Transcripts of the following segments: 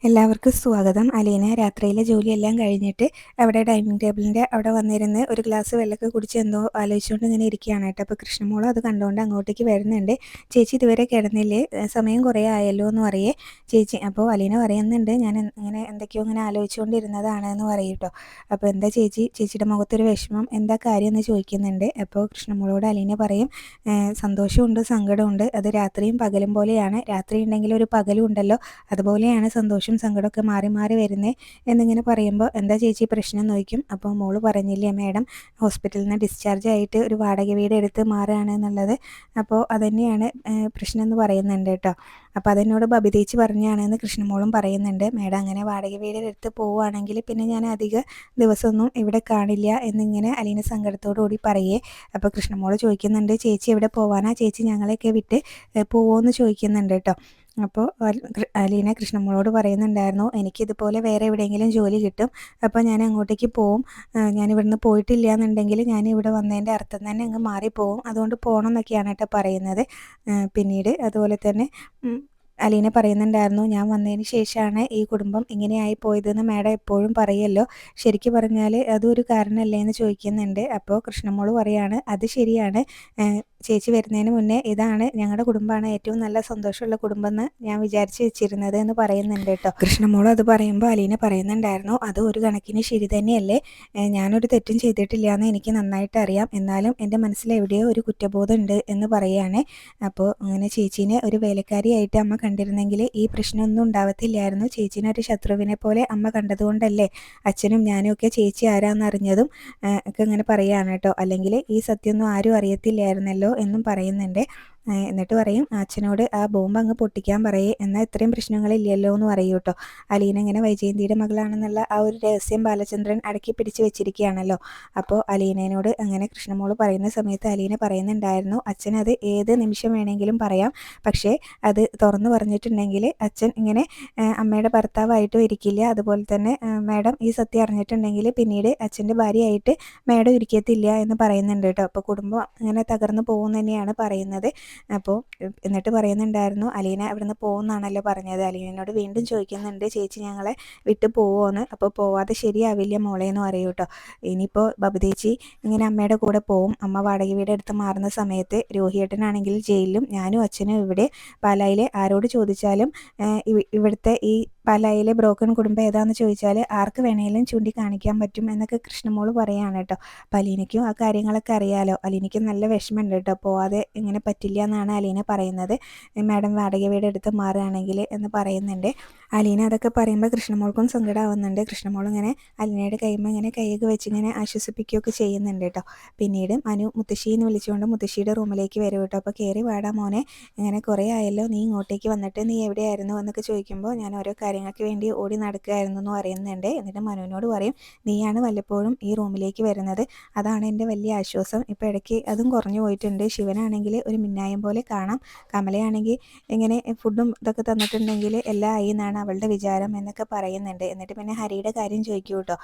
എല്ലാവർക്കും സ്വാഗതം. അലീന രാത്രിയിലെ ജോലിയെല്ലാം കഴിഞ്ഞിട്ട് അവിടെ ഡൈനിങ് ടേബിളിൻ്റെ അവിടെ വന്നിരുന്ന് ഒരു ഗ്ലാസ് വെള്ളമൊക്കെ കുടിച്ച് എന്തോ ആലോചിച്ചുകൊണ്ട് ഇങ്ങനെ ഇരിക്കുകയാണ് കേട്ടോ. അപ്പോൾ കൃഷ്ണമോളും അത് കണ്ടുകൊണ്ട് അങ്ങോട്ടേക്ക് വരുന്നുണ്ട്. ചേച്ചി ഇതുവരെ കിടന്നില്ലേ, സമയം കുറേ ആയല്ലോ എന്ന് പറയേ ചേച്ചി. അപ്പോൾ അലീന പറയുന്നുണ്ട്, ഞാൻ ഇങ്ങനെ എന്തൊക്കെയോ ഇങ്ങനെ ആലോചിച്ചുകൊണ്ടിരുന്നതാണ് എന്ന് പറയും കേട്ടോ. അപ്പോൾ എന്താ ചേച്ചി, ചേച്ചിയുടെ മുഖത്തൊരു വിഷമം, എന്താ കാര്യം എന്ന് ചോദിക്കുന്നുണ്ട്. അപ്പോൾ കൃഷ്ണമോളോട് അലീന പറയും, സന്തോഷമുണ്ട് സങ്കടമുണ്ട്, അത് രാത്രിയും പകലും പോലെയാണ്. രാത്രി ഉണ്ടെങ്കിൽ ഒരു പകലും ഉണ്ടല്ലോ, അതുപോലെയാണ് സന്തോഷം സങ്കടമൊക്കെ മാറി മാറി വരുന്നത് എന്നിങ്ങനെ പറയുമ്പോൾ എന്താ ചേച്ചി പ്രശ്നം എന്ന് ചോദിക്കും. അപ്പോൾ മോള് പറഞ്ഞില്ലേ മാഡം, ഹോസ്പിറ്റലിൽ നിന്ന് ഡിസ്ചാർജ് ആയിട്ട് ഒരു വാടക വീട് എടുത്ത് മാറുകയാണ് എന്നുള്ളത്. അപ്പോൾ അതുതന്നെയാണ് പ്രശ്നം എന്ന് പറയുന്നുണ്ട് കേട്ടോ. അപ്പോൾ അതെന്നോട് ബബിതേച്ചി പറഞ്ഞാണെന്ന് കൃഷ്ണമോളും പറയുന്നുണ്ട്. മാഡം അങ്ങനെ വാടക വീട് എടുത്ത് പോവുകയാണെങ്കിൽ പിന്നെ ഞാൻ അധിക ദിവസമൊന്നും ഇവിടെ കാണില്ല എന്നിങ്ങനെ അലീന സങ്കടത്തോടു കൂടി പറയേ. അപ്പോൾ കൃഷ്ണമോള് ചോദിക്കുന്നുണ്ട്, ചേച്ചി എവിടെ പോവാനാ, ചേച്ചി ഞങ്ങളെയൊക്കെ വിട്ട് പോവുമോ എന്ന് ചോദിക്കുന്നുണ്ട് കേട്ടോ. അപ്പോൾ അലീന കൃഷ്ണമോളോട് പറയുന്നുണ്ടായിരുന്നു, എനിക്കിതുപോലെ വേറെ എവിടെയെങ്കിലും ജോലി കിട്ടും, അപ്പോൾ ഞാൻ അങ്ങോട്ടേക്ക് പോവും. ഞാൻ ഇവിടുന്ന് പോയിട്ടില്ല എന്നുണ്ടെങ്കിൽ ഞാൻ ഇവിടെ വന്നതിൻ്റെ അർത്ഥം തന്നെ അങ്ങ് മാറിപ്പോവും, അതുകൊണ്ട് പോകണം എന്നൊക്കെയാണ് കേട്ടോ പറയുന്നത്. പിന്നീട് അതുപോലെ തന്നെ അലീന പറയുന്നുണ്ടായിരുന്നു, ഞാൻ വന്നതിന് ശേഷമാണ് ഈ കുടുംബം ഇങ്ങനെയായി പോയതെന്ന് മാഡം എപ്പോഴും പറയുമല്ലോ, ശരിക്കും പറഞ്ഞാൽ അതൊരു കാരണമല്ലേ എന്ന് ചോദിക്കുന്നുണ്ട്. അപ്പോൾ കൃഷ്ണമോള് പറയാണ്, അത് ശരിയാണ്, ചേച്ചി വരുന്നതിന് മുന്നേ ഇതാണ് ഞങ്ങളുടെ കുടുംബമാണ് ഏറ്റവും നല്ല സന്തോഷമുള്ള കുടുംബം എന്ന് ഞാൻ വിചാരിച്ച് വെച്ചിരുന്നത് എന്ന് പറയുന്നുണ്ട് കേട്ടോ. കൃഷ്ണമോൾ അത് പറയുമ്പോൾ അലീന പറയുന്നുണ്ടായിരുന്നു, അത് ഒരു കണക്കിന് ശരി തന്നെയല്ലേ, ഞാനൊരു തെറ്റും ചെയ്തിട്ടില്ല എന്ന് എനിക്ക് നന്നായിട്ട് അറിയാം, എന്നാലും എൻ്റെ മനസ്സിൽ എവിടെയോ ഒരു കുറ്റബോധം ഉണ്ട് എന്ന് പറയുകയാണ്. അപ്പോൾ അങ്ങനെ ചേച്ചീനെ ഒരു വേലക്കാരിയായിട്ട് അമ്മ കണ്ടിരുന്നെങ്കിൽ ഈ പ്രശ്നമൊന്നും ഉണ്ടാവത്തില്ലായിരുന്നു. ചേച്ചീനെ ഒരു ശത്രുവിനെ പോലെ അമ്മ കണ്ടതുകൊണ്ടല്ലേ അച്ഛനും ഞാനും ഒക്കെ ചേച്ചി ആരാന്നറിഞ്ഞതും ഒക്കെ ഇങ്ങനെ പറയുകയാണ് കേട്ടോ. അല്ലെങ്കിൽ ഈ സത്യമൊന്നും ആരും അറിയത്തില്ലായിരുന്നല്ലോ എന്നും പറയുന്നുണ്ട്. എന്നിട്ട് പറയും, അച്ഛനോട് ആ ബോംബ് അങ്ങ് പൊട്ടിക്കാൻ പറയേ, എന്നാൽ ഇത്രയും പ്രശ്നങ്ങളില്ലല്ലോ എന്ന് പറയൂ കേട്ടോ. അലീന ഇങ്ങനെ വൈജയന്തിയുടെ മകളാണെന്നുള്ള ആ ഒരു രഹസ്യം ബാലചന്ദ്രൻ അടക്കി പിടിച്ച് വെച്ചിരിക്കുകയാണല്ലോ. അപ്പോൾ അലീനയോട് അങ്ങനെ കൃഷ്ണമോള് പറയുന്ന സമയത്ത് അലീന പറയുന്നുണ്ടായിരുന്നു, അച്ഛനത് ഏത് നിമിഷം വേണമെങ്കിലും പറയാം, പക്ഷേ അത് തുറന്നു പറഞ്ഞിട്ടുണ്ടെങ്കിൽ അച്ഛൻ ഇങ്ങനെ അമ്മയുടെ ഭർത്താവായിട്ടും ഇരിക്കില്ല, അതുപോലെ തന്നെ മാഡം ഈ സത്യം അറിഞ്ഞിട്ടുണ്ടെങ്കിൽ പിന്നീട് അച്ഛൻ്റെ ഭാര്യയായിട്ട് മാഡം ഇരിക്കത്തില്ല എന്ന് പറയുന്നുണ്ട് കേട്ടോ. അപ്പോൾ കുടുംബം അങ്ങനെ തകർന്നു പോകുമെന്ന് തന്നെയാണ് പറയുന്നത്. അപ്പോൾ എന്നിട്ട് പറയുന്നുണ്ടായിരുന്നു, അലീന ഇവിടുന്ന് പോകുമെന്നാണല്ലോ പറഞ്ഞത്. അലീനയോട് വീണ്ടും ചോദിക്കുന്നുണ്ട്, ചേച്ചി ഞങ്ങളെ വിട്ടു പോവുമെന്ന്. അപ്പോൾ പോവാതെ ശരിയാവില്ല മോളെ എന്ന് പറയൂ കേട്ടോ. ഇനിയിപ്പോൾ ബബുദേച്ചി ഇങ്ങനെ അമ്മയുടെ കൂടെ പോവും. അമ്മ വാടക വീട് എടുത്ത് മാറുന്ന സമയത്ത് രോഹിയേട്ടനാണെങ്കിൽ ജയിലിലും ഞാനും അച്ഛനും ഇവിടെ പാലായിലെ ആരോട് ചോദിച്ചാലും ഇവിടുത്തെ ഈ പാലായിലെ ബ്രോക്കൺ കുടുംബം ഏതാണെന്ന് ചോദിച്ചാൽ ആർക്ക് വേണേലും ചൂണ്ടിക്കാണിക്കാൻ പറ്റും എന്നൊക്കെ കൃഷ്ണമോള് പറയുകയാണ് കേട്ടോ. അപ്പോൾ അലീനയ്ക്കും ആ കാര്യങ്ങളൊക്കെ അറിയാലോ. അലീനയ്ക്ക് നല്ല വിഷമമുണ്ട് കേട്ടോ, പോവാതെ ഇങ്ങനെ പറ്റില്ല എന്നാണ് അലീന പറയുന്നത്. മാഡം വാടക വീട് എടുത്ത് മാറുകയാണെങ്കിൽ എന്ന് പറയുന്നുണ്ട്. അലീന അതൊക്കെ പറയുമ്പോൾ കൃഷ്ണമോൾക്കും സങ്കടമാവുന്നുണ്ട്. കൃഷ്ണമോൾ ഇങ്ങനെ അലീനയുടെ കൈമ ഇങ്ങനെ കൈയൊക്കെ വെച്ച് ഇങ്ങനെ ആശ്വസിപ്പിക്കുകയൊക്കെ ചെയ്യുന്നുണ്ട് കേട്ടോ. പിന്നീട് മനു മുത്തശ്ശീന്ന് വിളിച്ചുകൊണ്ട് മുത്തശ്ശിയുടെ റൂമിലേക്ക് വരും കേട്ടോ. അപ്പോൾ കയറി വാടാ മോനെ, ഇങ്ങനെ കുറേ ആയല്ലോ നീ ഇങ്ങോട്ടേക്ക് വന്നിട്ട്, നീ എവിടെയായിരുന്നു എന്നൊക്കെ ചോദിക്കുമ്പോൾ ഞാൻ ഓരോ കാര്യങ്ങൾക്ക് വേണ്ടി ഓടി നടക്കുകയായിരുന്നു എന്ന് പറയുന്നുണ്ട്. എന്നിട്ട് മനുവിനോട് പറയും, നീയാണ് വല്ലപ്പോഴും ഈ റൂമിലേക്ക് വരുന്നത്, അതാണ് എൻ്റെ വലിയ ആശ്വാസം. ഇപ്പോൾ ഇടയ്ക്ക് അതും കുറഞ്ഞു പോയിട്ടുണ്ട്. ശിവനാണെങ്കിൽ ഒരു മിന്നായം പോലെ കാണാം, കമലയാണെങ്കിൽ ഇങ്ങനെ ഫുഡും ഇതൊക്കെ തന്നിട്ടുണ്ടെങ്കിൽ എല്ലാം ആയി എന്നാണ് അവളുടെ വിചാരം എന്നൊക്കെ പറയുന്നുണ്ട്. എന്നിട്ട് പിന്നെ ഹരിയുടെ കാര്യം ചോദിക്കൂ കേട്ടോ.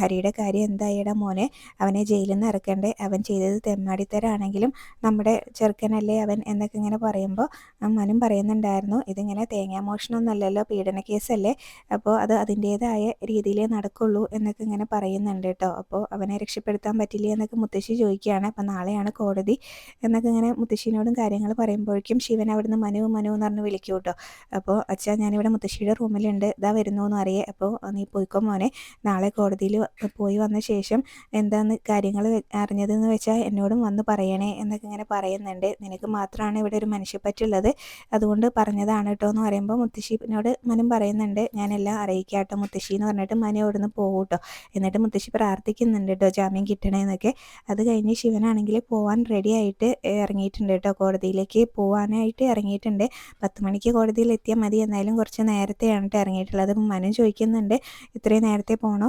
ഹരിയുടെ കാര്യം എന്തായിടാ മോനെ, അവനെ ജയിലിൽ നിന്ന് ഇറക്കണ്ടേ, അവൻ ചെയ്തത് തെമ്മാടിത്തരാണെങ്കിലും നമ്മുടെ ചെറുക്കനല്ലേ അവൻ എന്നൊക്കെ ഇങ്ങനെ പറയുമ്പോൾ മനും പറയുന്നുണ്ടായിരുന്നു, ഇതിങ്ങനെ തേങ്ങാമോഷണമൊന്നുമല്ലല്ലോ, പീഡന കേസല്ലേ, അപ്പോൾ അത് അതിൻ്റേതായ രീതിയിലേ നടക്കുള്ളൂ എന്നൊക്കെ ഇങ്ങനെ പറയുന്നുണ്ട് കേട്ടോ. അപ്പോൾ അവനെ രക്ഷപ്പെടുത്താൻ പറ്റില്ല എന്നൊക്കെ മുത്തശ്ശി ചോദിക്കുകയാണ്. അപ്പോൾ നാളെയാണ് കോടതി എന്നൊക്കെ ഇങ്ങനെ മുത്തശ്ശീനോടും കാര്യങ്ങൾ പറയുമ്പോഴേക്കും ശിവൻ അവിടുന്ന് മനു മനു എന്ന് പറഞ്ഞ് വിളിക്കും കേട്ടോ. അപ്പോൾ അച്ഛാ ഞാനിവിടെ മുത്തശ്ശിയുടെ റൂമിലുണ്ട്, ഇതാ വരുന്നു എന്ന് അറിയേ, അപ്പോൾ നീ പോയിക്കോ മോനെ, നാളെ കോടതിയിൽ പോയി വന്ന ശേഷം എന്താന്ന് കാര്യങ്ങൾ അറിഞ്ഞതെന്ന് വെച്ചാൽ എന്നോടും വന്ന് പറയണേ എന്നൊക്കെ ഇങ്ങനെ പറയുന്നുണ്ട്. നിനക്ക് മാത്രമാണ് ഇവിടെ ഒരു മനുഷ്യപ്പറ്റുള്ളത്, അതുകൊണ്ട് പറഞ്ഞതാണ് കേട്ടോ എന്ന് പറയുമ്പോൾ മുത്തശ്ശിനോട് മനും പറയുന്നുണ്ട്, ഞാനെല്ലാം അറിയിക്കാം കേട്ടോ മുത്തശ്ശി എന്ന് പറഞ്ഞിട്ട് മനു അവിടുന്ന് പോകും കേട്ടോ. എന്നിട്ട് മുത്തശ്ശി പ്രാർത്ഥിക്കുന്നുണ്ട് കേട്ടോ ജാമ്യം കിട്ടണേന്നൊക്കെ. അത് കഴിഞ്ഞ് ശിവനാണെങ്കിൽ പോവാൻ റെഡി ആയിട്ട് ഇറങ്ങിയിട്ടുണ്ട് കേട്ടോ, കോടതിയിലേക്ക് പോവാനായിട്ട് ഇറങ്ങിയിട്ടുണ്ട്. 10 മണിക്ക് കോടതിയിൽ എത്തിയാൽ മതി, എന്നാലും കുറച്ച് നേരത്തെയാണ് കേട്ടോ ഇറങ്ങിയിട്ടുള്ളത്. മനു ചോദിക്കുന്നുണ്ട്, ഇത്രയും നേരത്തെ പോകണോ,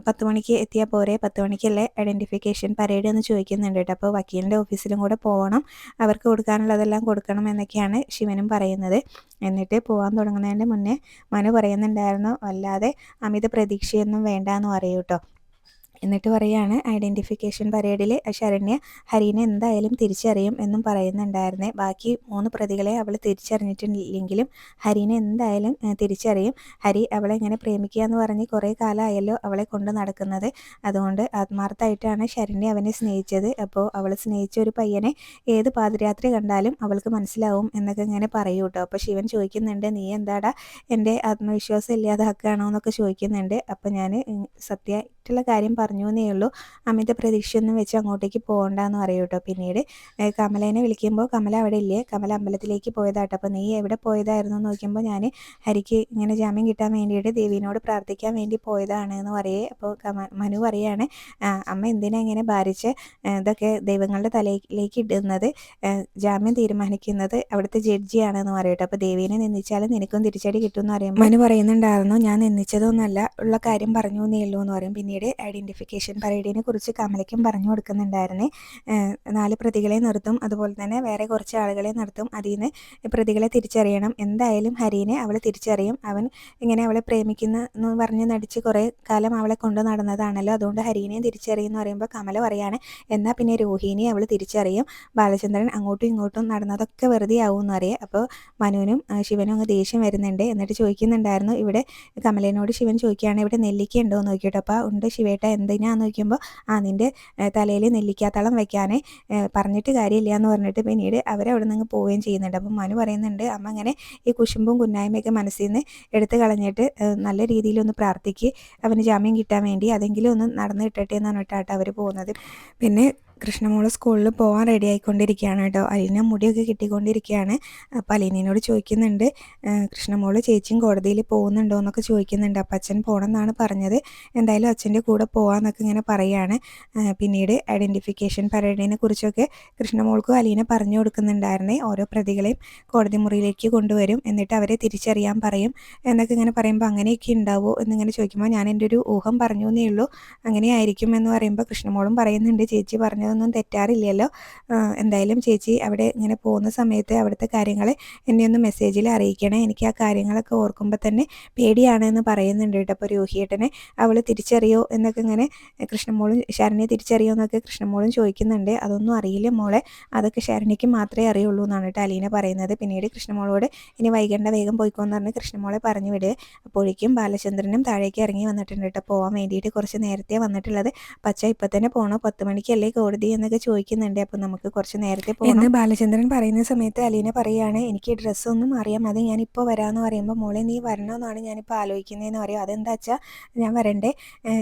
10 മണിക്ക് എത്തിയാൽ പോരെ, 10 മണിക്കല്ലേ ഐഡൻറ്റിഫിക്കേഷൻ പരേഡ് എന്ന് ചോദിക്കുന്നുണ്ട് കേട്ടോ. അപ്പോൾ വക്കീലിൻ്റെ ഓഫീസിലും കൂടെ പോകണം, അവർക്ക് കൊടുക്കാനുള്ളതെല്ലാം കൊടുക്കണം എന്നൊക്കെയാണ് ശിവനും പറയുന്നത്. എന്നിട്ട് പോകാൻ തുടങ്ങുന്നതിൻ്റെ മുന്നേ മനു പറയുന്നുണ്ടായിരുന്നു, അല്ലാതെ അമിത പ്രതീക്ഷയൊന്നും വേണ്ട എന്ന് പറയൂ കേട്ടോ. എന്നിട്ട് പറയാണ് ഐഡൻറ്റിഫിക്കേഷൻ പരേഡിൽ ശരണ്യ ഹരീനെ എന്തായാലും തിരിച്ചറിയും എന്നും പറയുന്നുണ്ടായിരുന്നേ. ബാക്കി 3 പ്രതികളെ അവൾ തിരിച്ചറിഞ്ഞിട്ടില്ലെങ്കിലും ഹരീനെ എന്തായാലും തിരിച്ചറിയും. ഹരി അവളെ ഇങ്ങനെ പ്രേമിക്കുക എന്ന് പറഞ്ഞ് കുറേ കാലമായല്ലോ അവളെ കൊണ്ട് നടക്കുന്നത്. അതുകൊണ്ട് ആത്മാർത്ഥമായിട്ടാണ് ശരണ്യ അവനെ സ്നേഹിച്ചത്. അപ്പോൾ അവൾ സ്നേഹിച്ച ഒരു പയ്യനെ ഏത് പാതിരാത്രി കണ്ടാലും അവൾക്ക് മനസ്സിലാവും എന്നൊക്കെ ഇങ്ങനെ പറയൂ കേട്ടോ. അപ്പോൾ ശിവൻ ചോദിക്കുന്നുണ്ട്, നീ എന്താടാ എൻ്റെ ആത്മവിശ്വാസം ഇല്ലാതാക്കുകയാണോ എന്നൊക്കെ ചോദിക്കുന്നുണ്ട്. അപ്പോൾ ഞാൻ സത്യമായിട്ടുള്ള കാര്യം പറഞ്ഞു എന്നേ ഉള്ളൂ, അമിത പ്രതീക്ഷയൊന്നും വെച്ച് അങ്ങോട്ടേക്ക് പോകണ്ടെന്ന് പറയൂ കേട്ടോ. പിന്നീട് കമലേനെ വിളിക്കുമ്പോൾ കമല അവിടെ ഇല്ലേ, കമല അമ്പലത്തിലേക്ക് പോയതാട്ടോ. അപ്പോൾ നീ എവിടെ പോയതായിരുന്നു എന്ന് നോക്കുമ്പോൾ ഞാൻ ഹരിക്ക് ഇങ്ങനെ ജാമ്യം കിട്ടാൻ വേണ്ടിയിട്ട് ദേവീനോട് പ്രാർത്ഥിക്കാൻ വേണ്ടി പോയതാണ് എന്ന് പറയേ. അപ്പോൾ മനു പറയാണ്, അമ്മ എന്തിനാ ഇങ്ങനെ ഭാരിച്ച് ഇതൊക്കെ ദൈവങ്ങളുടെ തലയിലേക്ക് ഇടുന്നത്, ജാമ്യം തീരുമാനിക്കുന്നത് അവിടുത്തെ ജഡ്ജിയാണെന്ന് പറയട്ടെ. അപ്പോൾ ദേവീനെ നിന്ദിച്ചാലും നിനക്കും തിരിച്ചടി കിട്ടുമെന്ന് പറയുമ്പോൾ മനു പറയുന്നുണ്ടായിരുന്നു, ഞാൻ നിന്ദിച്ചതൊന്നുമല്ല, ഉള്ള കാര്യം പറഞ്ഞു എന്നേ ഉള്ളൂ എന്ന് പറയും. പിന്നീട് ഐഡൻറ്റിഫിക്കേഷൻ പരേഡിനെ കുറിച്ച് കമലയ്ക്കും പറഞ്ഞു കൊടുക്കുന്നുണ്ടായിരുന്നേ. 4 പ്രതികളെ നിർത്തും, അതുപോലെ തന്നെ വേറെ കുറച്ച് ആളുകളെ നിർത്തും. അതിൽ നിന്ന് പ്രതികളെ തിരിച്ചറിയണം. എന്തായാലും ഹരീനെ അവൾ തിരിച്ചറിയും. അവൻ ഇങ്ങനെ അവളെ പ്രേമിക്കുന്ന എന്ന് പറഞ്ഞ് നടിച്ച് കുറേ കാലം അവളെ കൊണ്ട് നടന്നതാണല്ലോ, അതുകൊണ്ട് ഹരീനെയും തിരിച്ചറിയും എന്ന് പറയുമ്പോൾ കമല പറയാണ്, എന്നാൽ പിന്നെ രോഹിണിയെ അവൾ തിരിച്ചറിയും. ബാലചന്ദ്രൻ അങ്ങോട്ടും ഇങ്ങോട്ടും നടന്നതൊക്കെ വെറുതെ ആവും എന്ന് അറിയാം. അപ്പോൾ മനുവിനും ശിവനും അങ്ങ് ദേഷ്യം വരുന്നുണ്ട്. എന്നിട്ട് ചോദിക്കുന്നുണ്ടായിരുന്നു, ഇവിടെ കമലേനോട് ശിവൻ ചോദിക്കുകയാണ്, ഇവിടെ നെല്ലിക്ക ഉണ്ടോ എന്ന് നോക്കിയിട്ട്. അപ്പോൾ ഉണ്ട് ശിവേട്ട, എന്തിനാന്ന് നോക്കുമ്പോൾ നിൻ്റെ തലയിൽ നെല്ലിക്കാത്തളം വെക്കാനേ പറഞ്ഞിട്ട് കാര്യമില്ല എന്ന് പറഞ്ഞിട്ട് പിന്നീട് അവരവിടെ നിന്ന് പോവുകയും ചെയ്യുന്നുണ്ട്. അപ്പം മനു പറയുന്നുണ്ട്, അമ്മ അങ്ങനെ ഈ കുശുമ്പും കുന്നായ്മയൊക്കെ മനസ്സിൽ നിന്ന് എടുത്തു കളഞ്ഞിട്ട് നല്ല രീതിയിലൊന്ന് പ്രാർത്ഥിക്ക്, അവന് ജാമ്യം കിട്ടാൻ വേണ്ടി, അതെങ്കിലും ഒന്ന് നടന്നു കിട്ടട്ടെ എന്ന് പറഞ്ഞിട്ടാട്ടോ അവർ പോകുന്നത്. പിന്നെ കൃഷ്ണമോള് സ്കൂളിൽ പോകാൻ റെഡി ആയിക്കൊണ്ടിരിക്കുകയാണ് കേട്ടോ. അലീന മുടിയൊക്കെ കിട്ടിക്കൊണ്ടിരിക്കുകയാണ്. അപ്പോൾ അലീനയോട് ചോദിക്കുന്നുണ്ട്, കൃഷ്ണമോള് ചേച്ചിയും കോടതിയിൽ പോകുന്നുണ്ടോ എന്നൊക്കെ ചോദിക്കുന്നുണ്ട്. അപ്പം അച്ഛൻ പോകണമെന്നാണ് പറഞ്ഞത്, എന്തായാലും അച്ഛൻ്റെ കൂടെ പോകാമെന്നൊക്കെ ഇങ്ങനെ പറയുകയാണ്. പിന്നീട് ഐഡൻറ്റിഫിക്കേഷൻ പരേഡിനെ കുറിച്ചൊക്കെ കൃഷ്ണമോൾക്കും അലീന പറഞ്ഞു കൊടുക്കുന്നുണ്ടായിരുന്നേ. ഓരോ പ്രതികളെയും കോടതി മുറിയിലേക്ക് കൊണ്ടുവരും, എന്നിട്ട് അവരെ തിരിച്ചറിയാൻ പറയും എന്നൊക്കെ ഇങ്ങനെ പറയുമ്പോൾ അങ്ങനെയൊക്കെ ഉണ്ടാവുമോ എന്നിങ്ങനെ ചോദിക്കുമ്പോൾ ഞാൻ എൻ്റെ ഒരു ഊഹം പറഞ്ഞു എന്നേ ഉള്ളൂ, അങ്ങനെയായിരിക്കും എന്ന് പറയുമ്പോൾ കൃഷ്ണമോളും പറയുന്നുണ്ട്, ചേച്ചി പറഞ്ഞതൊന്നും തെറ്റാറില്ലല്ലോ, എന്തായാലും ചേച്ചി അവിടെ ഇങ്ങനെ പോകുന്ന സമയത്ത് അവിടുത്തെ കാര്യങ്ങൾ എന്നെ ഒന്ന് മെസ്സേജിൽ അറിയിക്കണേ, എനിക്ക് ആ കാര്യങ്ങളൊക്കെ ഓർക്കുമ്പോൾ തന്നെ പേടിയാണ് എന്ന് പറയുന്നുണ്ട് കേട്ടോ. അപ്പോൾ രോഹിയേട്ടനെ അവൾ തിരിച്ചറിയോ എന്നൊക്കെ ഇങ്ങനെ കൃഷ്ണമോളും ശരണ്യെ തിരിച്ചറിയോ എന്നൊക്കെ കൃഷ്ണമോളും ചോദിക്കുന്നുണ്ട്. അതൊന്നും അറിയില്ല മോളെ, അതൊക്കെ ശരണ്യയ്ക്ക് മാത്രമേ അറിയുള്ളൂ എന്നാണ് കേട്ടോ അലീന പറയുന്നത്. പിന്നീട് കൃഷ്ണമോളോട് ഇനി വൈകേണ്ട വേഗം പോയിക്കോന്ന് പറഞ്ഞ് കൃഷ്ണമോളെ പറഞ്ഞു വിടുക. അപ്പോഴേക്കും ബാലചന്ദ്രനും താഴേക്ക് ഇറങ്ങി വന്നിട്ടുണ്ട് കേട്ടോ, പോകാൻ വേണ്ടിയിട്ട് കുറച്ച് നേരത്തെ വന്നിട്ടുള്ളത്. പച്ച ഇപ്പം തന്നെ പോകണോ, 10 മണിക്കല്ലേ കോടതി എന്നൊക്കെ ചോദിക്കുന്നുണ്ട്. അപ്പോൾ നമുക്ക് കുറച്ച് നേരത്തെ പോകണം എന്ന് ബാലചന്ദ്രൻ പറയുന്ന സമയത്ത് അലീന പറയുകയാണ്, എനിക്ക് ഡ്രസ്സൊന്നും അറിയാം മതി, ഞാനിപ്പോൾ വരാമെന്ന് പറയുമ്പോൾ മോളെ നീ വരണമെന്നാണ് ഞാനിപ്പോൾ ആലോചിക്കുന്നതെന്ന് പറയും. അതെന്താ വെച്ചാൽ ഞാൻ വരണ്ടേ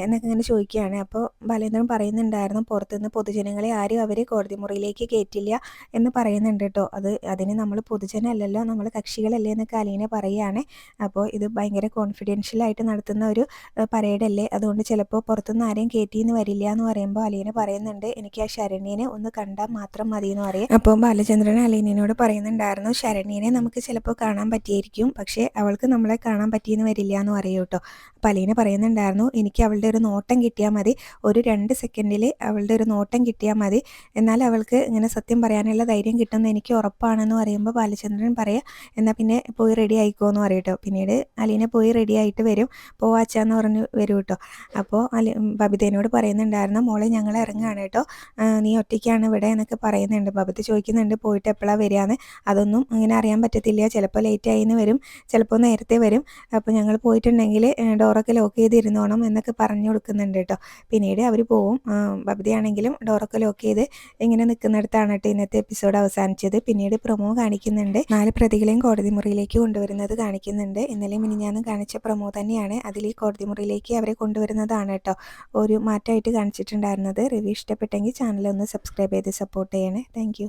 എന്നൊക്കെ ഇങ്ങനെ ചോദിക്കുകയാണ്. അപ്പോൾ ബാലേന്ദ്രൻ പറയുന്നുണ്ടായിരുന്നു, പുറത്തുനിന്ന് പൊതുജനങ്ങളെ ആരും അവർ കോടതി മുറിയിലേക്ക് കയറ്റില്ല എന്ന് പറയുന്നുണ്ട് കേട്ടോ. അതിന് നമ്മൾ പൊതുജനമല്ലല്ലോ, നമ്മൾ കക്ഷികളല്ലേ എന്നൊക്കെ അലീന പറയുകയാണ്. അപ്പോൾ ഇത് ഭയങ്കര കോൺഫിഡൻഷ്യലായിട്ട് നടത്തുന്ന ഒരു പരേഡല്ലേ, അതുകൊണ്ട് ചിലപ്പോൾ പുറത്തുനിന്ന് ആരെയും കയറ്റിയെന്ന് വരില്ല എന്ന് പറയുമ്പോൾ അലീന പറയുന്നുണ്ട്, എനിക്ക് ആ ശരണ്യനെ ഒന്ന് കണ്ടാൽ മാത്രം മതി എന്ന് പറയും. അപ്പോൾ ബാലചന്ദ്രൻ അലീനയോട് പറയുന്നുണ്ടായിരുന്നു, ശരണ്യനെ നമുക്ക് ചിലപ്പോൾ കാണാൻ പറ്റിയിരിക്കും, പക്ഷേ അവൾക്ക് നമ്മളെ കാണാൻ പറ്റിയെന്ന് വരില്ല എന്ന് പറയും കേട്ടോ. അപ്പോൾ അലീന പറയുന്നുണ്ടായിരുന്നു, എനിക്ക് അവളുടെ ഒരു നോട്ടം കിട്ടിയാൽ മതി, ഒരു 2 സെക്കൻഡിൽ അവളുടെ ഒരു നോട്ടം കിട്ടിയാൽ മതി, എന്നാൽ അവൾക്ക് ഇങ്ങനെ സത്യം പറയാനുള്ള ധൈര്യം കിട്ടുമെന്ന് എനിക്ക് ഉറപ്പാണെന്ന് പറയുമ്പോൾ ബാലചന്ദ്രൻ പറയാം, എന്നാൽ പിന്നെ പോയി റെഡി ആയിക്കോ എന്ന് പറയും കേട്ടോ. പിന്നീട് അലീന പോയി റെഡി ആയിട്ട് വരും, പോവാച്ചാന്ന് പറഞ്ഞ് വരും കേട്ടോ. അപ്പോൾ ബബിതേനോട് പറയുന്നുണ്ടായിരുന്നു, മോളെ ഞങ്ങൾ ഇറങ്ങുകയാണ് കേട്ടോ, നീ ഒറ്റയ്ക്കാണ് ഇവിടെ എന്നൊക്കെ പറയുന്നുണ്ട്. ബബിത ചോദിക്കുന്നുണ്ട്, പോയിട്ട് എപ്പോഴാണ് വരികയെന്ന്. അതൊന്നും അങ്ങനെ അറിയാൻ പറ്റത്തില്ല, ചിലപ്പോൾ ലേറ്റായിന്ന് വരും, ചിലപ്പോൾ നേരത്തെ വരും, അപ്പോൾ ഞങ്ങൾ പോയിട്ടുണ്ടെങ്കിൽ ഡോറൊക്കെ ലോക്ക് ചെയ്തിരുന്നോണം എന്നൊക്കെ പറഞ്ഞു കൊടുക്കുന്നുണ്ട് കേട്ടോ. പിന്നീട് അവർ പോവും. ബബിതയാണെങ്കിലും ഡോറൊക്കെ ലോക്ക് ചെയ്ത് ഇങ്ങനെ നിൽക്കുന്നിടത്താണ് കേട്ടോ ഇന്നത്തെ എപ്പിസോഡ് അവസാനിച്ചത്. പിന്നീട് പ്രൊമോ കാണിക്കുന്നുണ്ട്, 4 പ്രതികളെയും കോടതി മുറിയിലേക്ക് കൊണ്ടുവരുന്നത് കാണിക്കുന്നുണ്ട്. ഇന്നലെ മിനിഞ്ഞാന്ന് കാണിച്ച പ്രൊമോ തന്നെയാണ് അതിൽ ഈ കോടതി മുറിയിലേക്ക് അവരെ കൊണ്ടുവരുന്നതാണ് കേട്ടോ ഒരു മാറ്റമായിട്ട് കാണിച്ചിട്ടുണ്ടായിരുന്നത്. റിവ്യൂ ഇഷ്ടപ്പെട്ടെങ്കിൽ ചാനൽ ഒന്ന് സബ്സ്ക്രൈബ് ചെയ്ത് സപ്പോർട്ട് ചെയ്യണേ. താങ്ക്